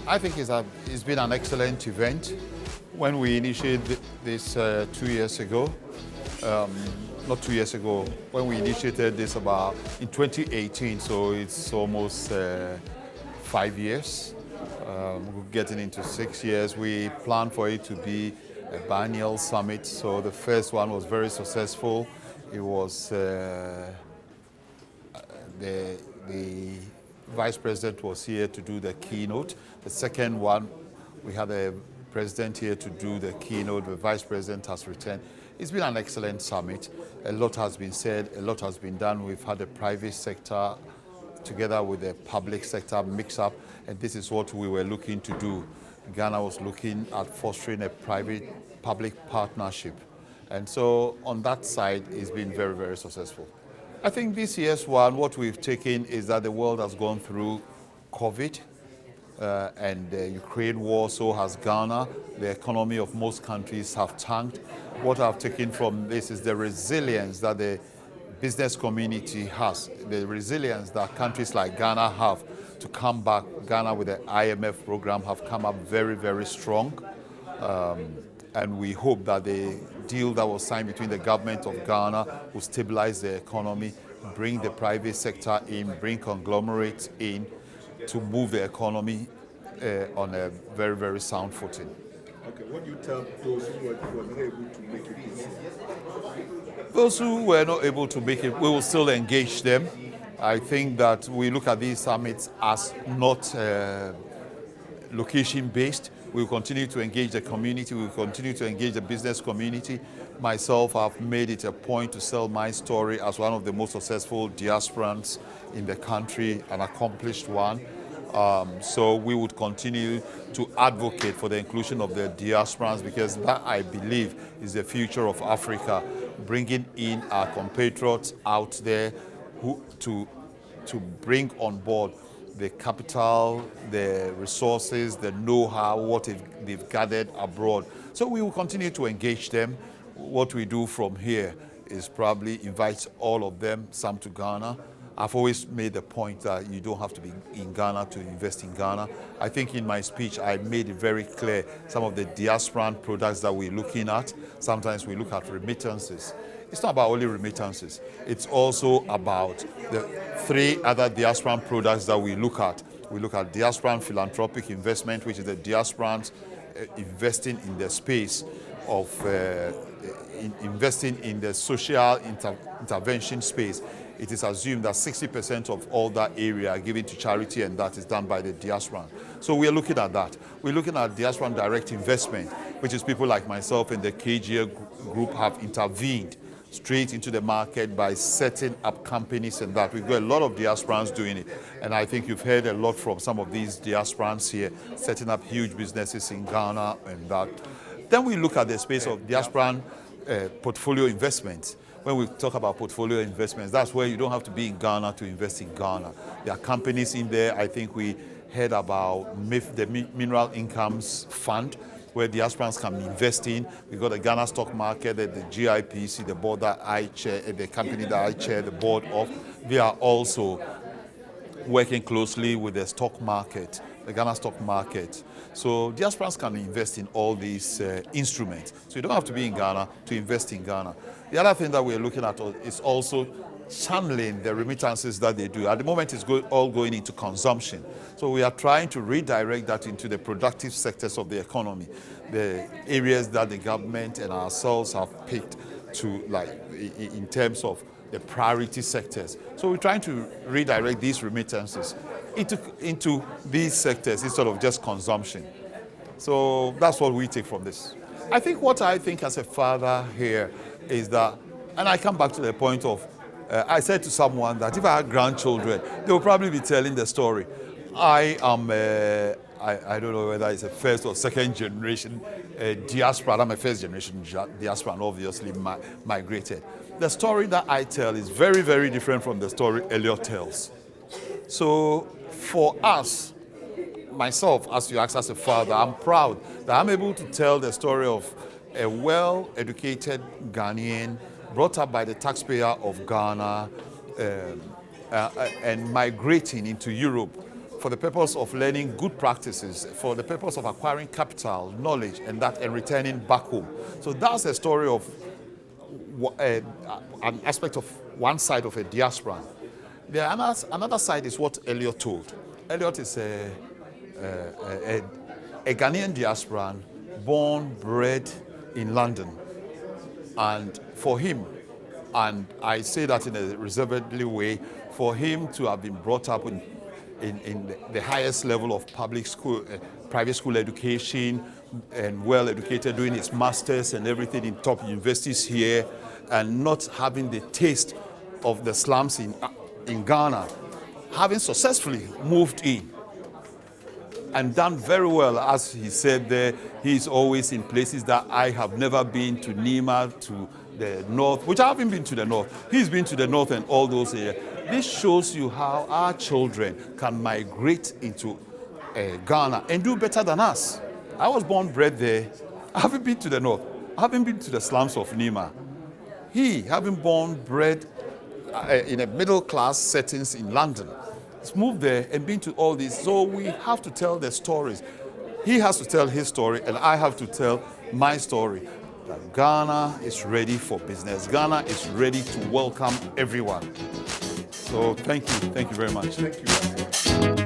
I think it's been an excellent event. When we initiated this 2 years ago, not 2 years ago, when we initiated this about in 2018, so it's almost 5 years. We're getting into 6 years. We planned for it to be a biennial summit, so the first one was very successful. It was the vice president was here to do the keynote. The second one, we had the president here to do the keynote. The vice president has returned. It's been an excellent summit. A lot has been said, a lot has been done. We've had the private sector together with the public sector mix up, and this is what we were looking to do. Ghana was looking at fostering a private-public partnership. And so on that side, it's been very, very successful. I think this year's one, what we've taken is that the world has gone through COVID and the Ukraine war, so has Ghana. The economy of most countries have tanked. What I've taken from this is the resilience that the business community has, the resilience that countries like Ghana have to come back. Ghana with the IMF program have come up very, very strong. And we hope that the deal that was signed between the government of Ghana will stabilize the economy, bring the private sector in, bring conglomerates in to move the economy on a very, very sound footing. Okay, what do you tell those who were not able to make it this year? Those who were not able to make it, we will still engage them. I think that we look at these summits as not location-based. We will continue to engage the community. We will continue to engage the business community. Myself, I've made it a point to sell my story as one of the most successful diasporans in the country, an accomplished one. So we would continue to advocate for the inclusion of the diasporans, because that, I believe, is the future of Africa, bringing in our compatriots out there to bring on board the capital, the resources, the know-how, what they've gathered abroad. So we will continue to engage them. What we do from here is probably invite all of them, some to Ghana. I've always made the point that you don't have to be in Ghana to invest in Ghana. I think in my speech, I made it very clear some of the diasporan products that we're looking at. Sometimes we look at remittances. It's not about only remittances. It's also about the 3 other diasporan products that we look at. We look at diasporan philanthropic investment, which is the diasporans investing in the space of investing in the social intervention space. It is assumed that 60% of all that area are given to charity, and that is done by the diaspora. So we are looking at that. We're looking at diaspora direct investment, which is people like myself and the KGA group have intervened straight into the market by setting up companies and that. We've got a lot of diasporans doing it. And I think you've heard a lot from some of these diasporans here, setting up huge businesses in Ghana and that. Then we look at the space of diasporan portfolio investments. When we talk about portfolio investments, that's where you don't have to be in Ghana to invest in Ghana. There are companies in there. I think we heard about MIF, the Mineral Incomes Fund, where diasporans can invest in. We've got the Ghana stock market, the GIPC, the board that I chair, the company that I chair the board of. They are also working closely with the stock market, the Ghana stock market. So diasporans can invest in all these instruments. So you don't have to be in Ghana to invest in Ghana. The other thing that we're looking at is also channeling the remittances that they do. At the moment, it's all going into consumption. So we are trying to redirect that into the productive sectors of the economy, the areas that the government and ourselves have picked to, like, in terms of the priority sectors. So we're trying to redirect these remittances into these sectors instead of just consumption. So that's what we take from this. I think what I think as a father here is that, and I come back to the point of, I said to someone that if I had grandchildren, they will probably be telling the story. I am, I don't know whether it's a first or second generation diaspora. I'm a first generation diaspora and obviously migrated. The story that I tell is very, very different from the story Elliot tells. So for us, myself, as you asked as a father, I'm proud that I'm able to tell the story of a well-educated Ghanaian brought up by the taxpayer of Ghana and migrating into Europe for the purpose of learning good practices, for the purpose of acquiring capital, knowledge, and returning back home. So that's a story of an aspect of one side of a diaspora. Another side is what Elliot told. Elliot is a Ghanaian diasporan, born, bred in London. And for him, and I say that in a reservedly way, for him to have been brought up in the highest level of public school, private school education, and well educated, doing his masters and everything in top universities here, and not having the taste of the slums in Ghana, having successfully moved in and done very well, as he said there, he's always in places that I have never been, to Nima, to the north, which I haven't been to the north. He's been to the north and all those areas. This shows you how our children can migrate into Ghana and do better than us. I was born, bred there. I haven't been to the north. I haven't been to the slums of Nima. He, having born, bred in a middle class settings in London, has moved there and been to all this. So we have to tell the stories. He has to tell his story, and I have to tell my story. That Ghana is ready for business. Ghana is ready to welcome everyone. So thank you very much. Thank you.